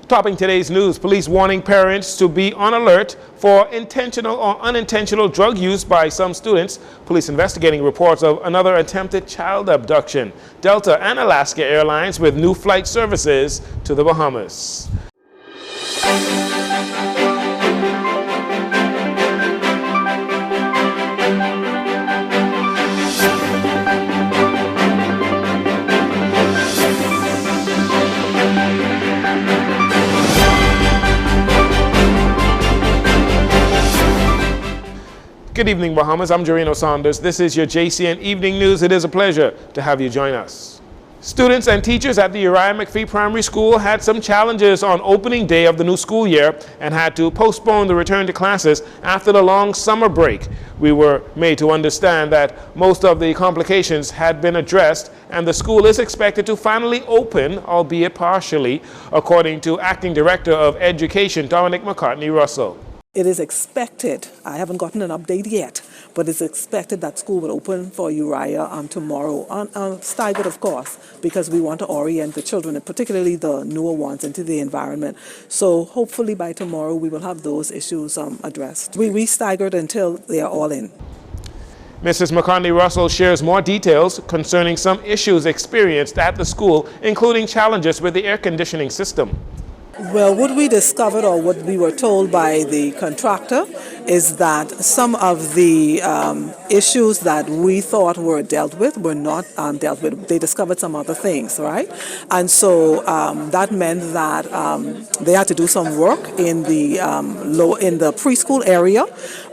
Topping today's news, police warning parents to be on alert for intentional or unintentional drug use by some students. Police investigating reports of another attempted child abduction. Delta and Alaska Airlines with new flight services to the Bahamas. Good evening, Bahamas. I'm Jarino Saunders. This is your JCN Evening News. It is a pleasure to have you join us. Students and teachers at the Uriah McPhee Primary School had some challenges on opening day of the new school year and had to postpone the return to classes after the long summer break. We were made to understand that most of the complications had been addressed and the school is expected to finally open, albeit partially, according to Acting Director of Education Dominic McCartney Russell. It is expected, I haven't gotten an update yet, but it's expected that school will open for Uriah tomorrow, staggered of course, because we want to orient the children, and particularly the newer ones, into the environment. So hopefully by tomorrow we will have those issues addressed. We staggered until they are all in. Mrs. McCartney Russell shares more details concerning some issues experienced at the school, including challenges with the air conditioning system. Well, what we discovered, or what we were told by the contractor, is that some of the issues that we thought were dealt with were not dealt with. They discovered some other things, right? And so that meant that they had to do some work in the preschool area,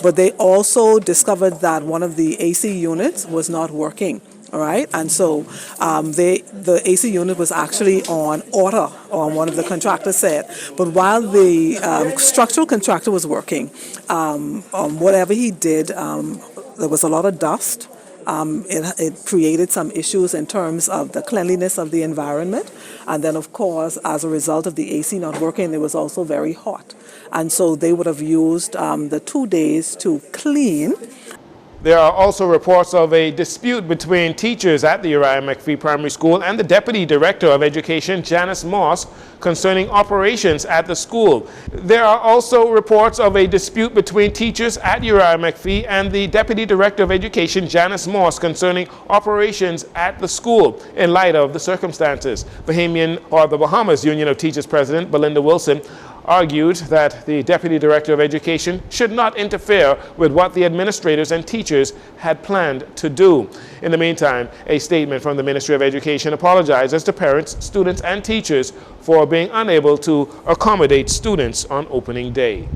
but they also discovered that one of the AC units was not working. All right, and so the AC unit was actually on order, on one of the contractors said. But while the structural contractor was working, whatever he did, there was a lot of dust. It created some issues in terms of the cleanliness of the environment. And then, of course, as a result of the AC not working, it was also very hot. And so they would have used the 2 days to clean. There are also reports of a dispute between teachers at the Uriah McPhee Primary School and the Deputy Director of Education, Janice Moss, concerning operations at the school. There are also reports of a dispute between teachers at Uriah McPhee and the Deputy Director of Education, Janice Moss, concerning operations at the school in light of the circumstances. The Bahamas Union of Teachers President, Belinda Wilson, argued that the Deputy Director of Education should not interfere with what the administrators and teachers had planned to do. In the meantime, a statement from the Ministry of Education apologizes to parents, students, and teachers for being unable to accommodate students on opening day.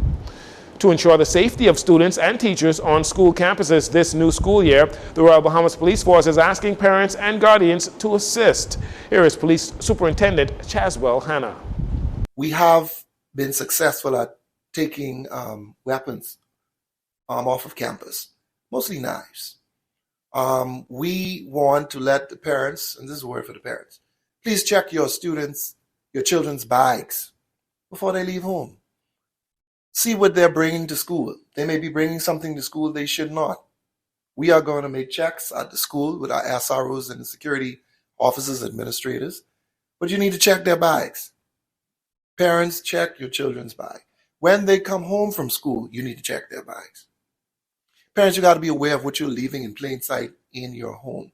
To ensure the safety of students and teachers on school campuses this new school year, the Royal Bahamas Police Force is asking parents and guardians to assist. Here is Police Superintendent Chaswell Hanna. We have been successful at taking weapons off of campus, mostly knives. We want to let the parents, and this is a word for the parents, please check your children's bags before they leave home. See what they're bringing to school. They may be bringing something to school they should not. We are going to make checks at the school with our SROs and the security officers, administrators, but you need to check their bags. Parents, check your children's bag. When they come home from school, you need to check their bags. Parents, you got to be aware of what you're leaving in plain sight in your home.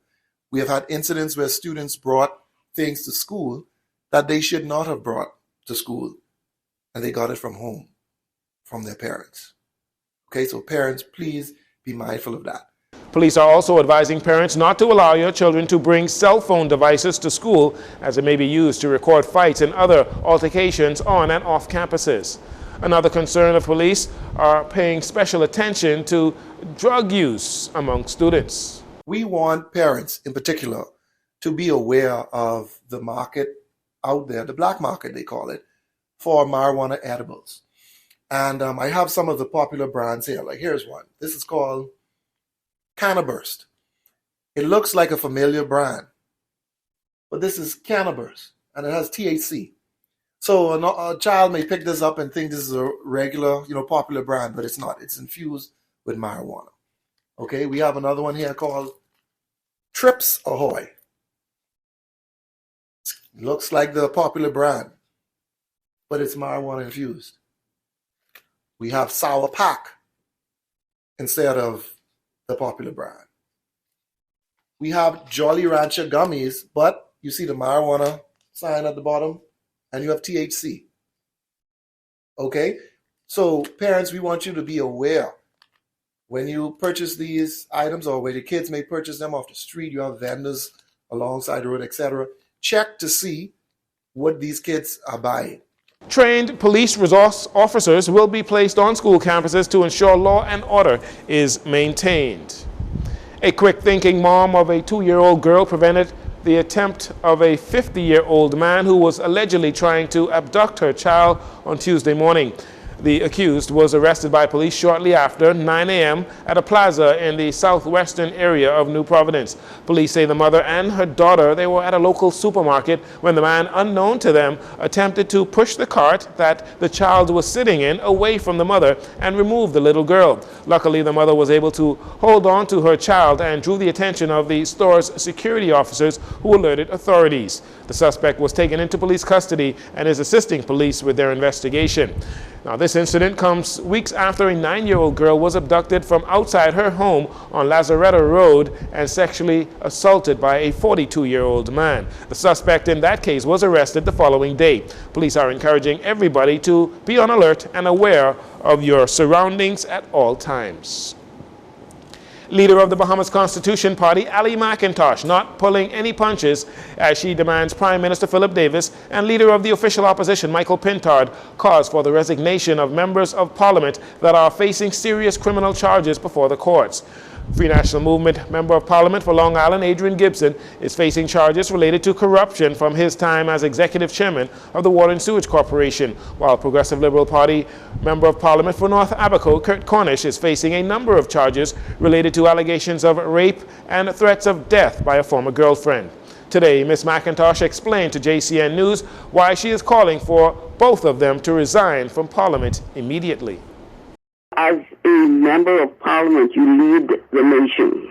We have had incidents where students brought things to school that they should not have brought to school, and they got it from home, from their parents. Okay, so parents, please be mindful of that. Police are also advising parents not to allow your children to bring cell phone devices to school, as it may be used to record fights and other altercations on and off campuses. Another concern of police are paying special attention to drug use among students. We want parents in particular to be aware of the market out there, the black market they call it, for marijuana edibles. And I have some of the popular brands here. Like here's one. This is called Cannaburst. It looks like a familiar brand, but this is Cannaburst, and it has THC. So a child may pick this up and think this is a regular, popular brand, but it's not. It's infused with marijuana. Okay, we have another one here called Trips Ahoy. Looks like the popular brand. but it's marijuana infused. We have Sour Pack instead of the popular brand. We have Jolly Rancher gummies, but you see the marijuana sign at the bottom, and you have THC. Okay? So parents, we want you to be aware. When you purchase these items, or where the kids may purchase them off the street, you have vendors alongside the road, etc. Check to see what these kids are buying. Trained police resource officers will be placed on school campuses to ensure law and order is maintained. A quick-thinking mom of a 2-year-old girl prevented the attempt of a 50-year-old man who was allegedly trying to abduct her child on Tuesday morning. The accused was arrested by police shortly after 9 a.m. at a plaza in the southwestern area of New Providence. Police say the mother and her daughter, they were at a local supermarket when the man, unknown to them, attempted to push the cart that the child was sitting in away from the mother and remove the little girl. Luckily, the mother was able to hold on to her child and drew the attention of the store's security officers, who alerted authorities. The suspect was taken into police custody and is assisting police with their investigation. Now, this incident comes weeks after a 9-year-old girl was abducted from outside her home on Lazaretto Road and sexually assaulted by a 42-year-old man. The suspect in that case was arrested the following day. Police are encouraging everybody to be on alert and aware of your surroundings at all times. Leader of the Bahamas Constitution Party, Ali McIntosh, not pulling any punches as she demands Prime Minister Philip Davis and Leader of the official opposition, Michael Pintard, calls for the resignation of members of Parliament that are facing serious criminal charges before the courts. Free National Movement Member of Parliament for Long Island, Adrian Gibson, is facing charges related to corruption from his time as Executive Chairman of the Water and Sewage Corporation, while Progressive Liberal Party Member of Parliament for North Abaco, Kurt Cornish, is facing a number of charges related to allegations of rape and threats of death by a former girlfriend. Today, Ms. McIntosh explained to Jcn News why she is calling for both of them to resign from Parliament immediately. As a member of Parliament, you lead the nation.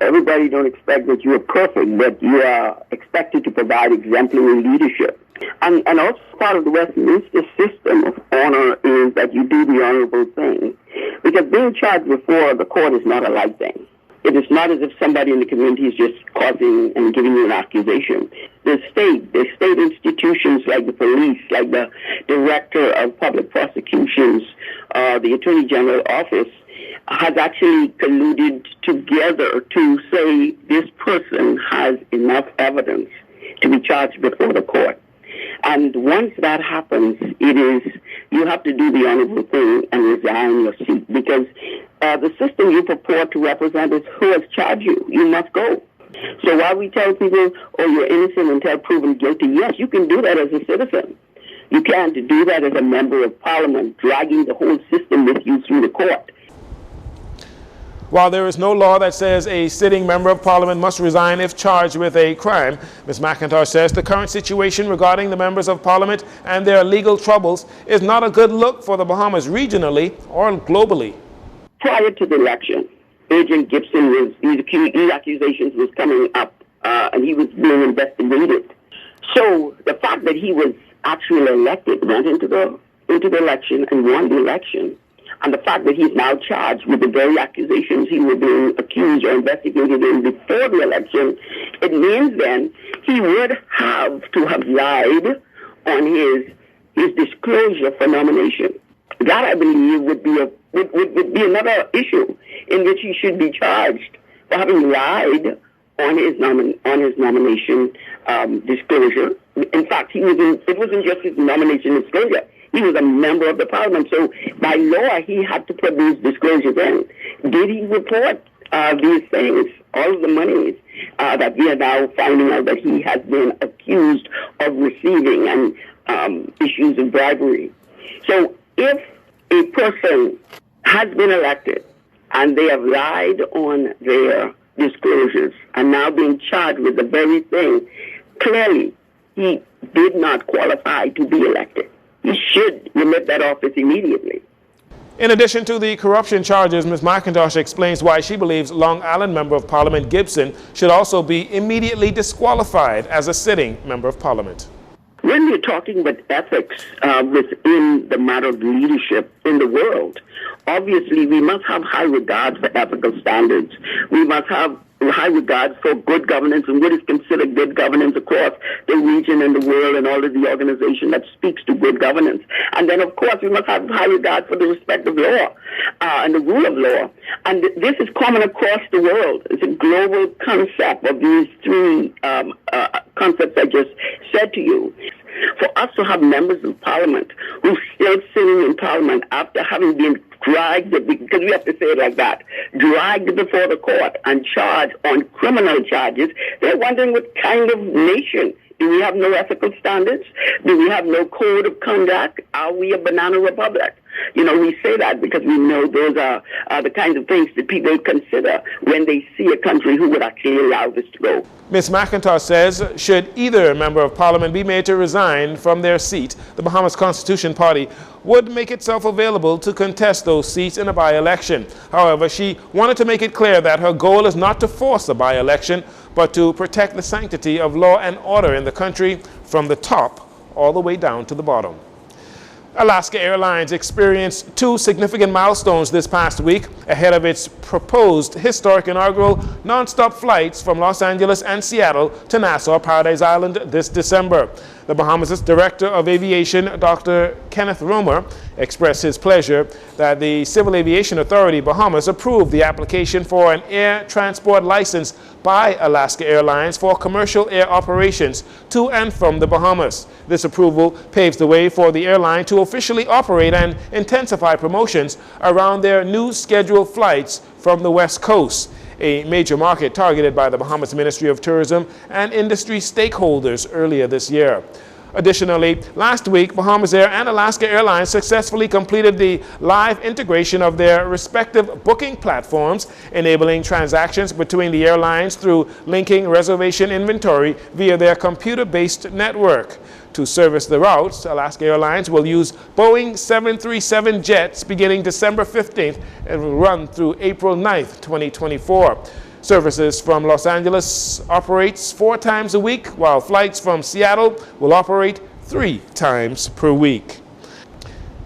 Everybody don't expect that you are perfect, but you are expected to provide exemplary leadership. And also part of the Westminster system of honor is that you do the honorable thing. Because being charged before the court is not a light thing. It is not as if somebody in the community is just causing and giving you an accusation. The state institutions like the police, like the Director of Public Prosecutions, the Attorney General Office, has actually colluded together to say this person has enough evidence to be charged before the court. And once that happens, you have to do the honorable thing and resign your seat, because the system you purport to represent is who has charged you. You must go. So while we tell people, oh, you're innocent until proven guilty, yes, you can do that as a citizen. You can't do that as a member of Parliament, dragging the whole system with you through the court. While there is no law that says a sitting member of Parliament must resign if charged with a crime, Ms. McIntosh says the current situation regarding the members of Parliament and their legal troubles is not a good look for the Bahamas regionally or globally. Prior to the election, Agent Gibson these accusations was coming up, and he was being investigated. So the fact that he was actually elected, went into the election and won the election, and the fact that he's now charged with the very accusations he was being accused or investigated in before the election, it means then he would have to have lied on his disclosure for nomination. That, I believe, would be another issue in which he should be charged for having lied on his nomination disclosure. In fact, it wasn't just his nomination disclosure. He was a member of the Parliament, so by law he had to put these disclosures in. Did he report these things, all of the monies that we are now finding out that he has been accused of receiving, and issues of bribery? So if a person has been elected and they have lied on their disclosures and now being charged with the very thing, clearly he did not qualify to be elected. He should remit that office immediately. In addition to the corruption charges, Ms. McIntosh explains why she believes Long Island Member of Parliament Gibson should also be immediately disqualified as a sitting Member of Parliament. When we're talking about ethics within the matter of leadership in the world, obviously we must have high regard for ethical standards. We must have high regard for good governance and what is considered good governance across the region and the world and all of the organization that speaks to good governance. And then, of course, we must have high regard for the respect of law and the rule of law. And this is common across the world. It's a global concept of these three concepts I just said to you. For us to have members of parliament who still sitting in parliament after having been dragged, because we have to say it like that, dragged before the court and charged on criminal charges, they're wondering what kind of nation. Do we have no ethical standards? Do we have no code of conduct? Are we a banana republic? You know, we say that because we know those are the kinds of things that people consider when they see a country who would actually allow this to go. Ms. McIntosh says, should either member of parliament be made to resign from their seat, the Bahamas Constitution Party would make itself available to contest those seats in a by-election. However, she wanted to make it clear that her goal is not to force a by-election, but to protect the sanctity of law and order in the country from the top all the way down to the bottom. Alaska Airlines experienced two significant milestones this past week ahead of its proposed historic inaugural non-stop flights from Los Angeles and Seattle to Nassau, Paradise Island this December. The Bahamas' Director of Aviation, Dr. Kenneth Romer, expressed his pleasure that the Civil Aviation Authority Bahamas approved the application for an air transport license by Alaska Airlines for commercial air operations to and from the Bahamas. This approval paves the way for the airline to officially operate and intensify promotions around their new scheduled flights from the West Coast, a major market targeted by the Bahamas Ministry of Tourism and industry stakeholders earlier this year. Additionally, last week, Bahamas Air and Alaska Airlines successfully completed the live integration of their respective booking platforms, enabling transactions between the airlines through linking reservation inventory via their computer-based network. To service the routes, Alaska Airlines will use Boeing 737 jets beginning December 15th and will run through April 9th, 2024. Services from Los Angeles operates 4 times a week, while flights from Seattle will operate 3 times per week.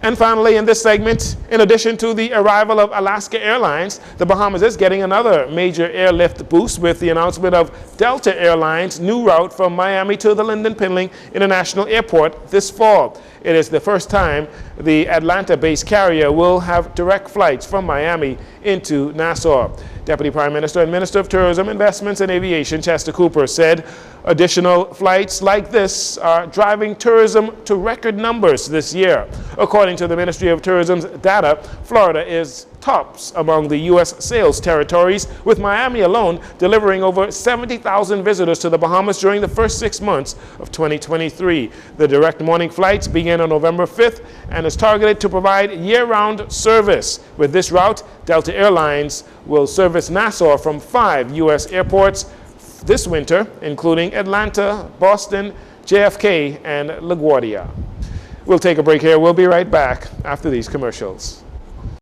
And finally, in this segment, in addition to the arrival of Alaska Airlines, the Bahamas is getting another major airlift boost with the announcement of Delta Airlines' new route from Miami to the Lynden Pinling International Airport this fall. It is the first time the Atlanta-based carrier will have direct flights from Miami into Nassau. Deputy Prime Minister and Minister of Tourism, Investments and Aviation, Chester Cooper, said additional flights like this are driving tourism to record numbers this year. According to the Ministry of Tourism's data, Florida is tops among the U.S. sales territories, with Miami alone delivering over 70,000 visitors to the Bahamas during the first 6 months of 2023. The direct morning flights begin on November 5th and is targeted to provide year-round service. With this route, Delta Airlines will service Nassau from 5 U.S. airports this winter, including Atlanta, Boston, JFK, and LaGuardia. We'll take a break here. We'll be right back after these commercials.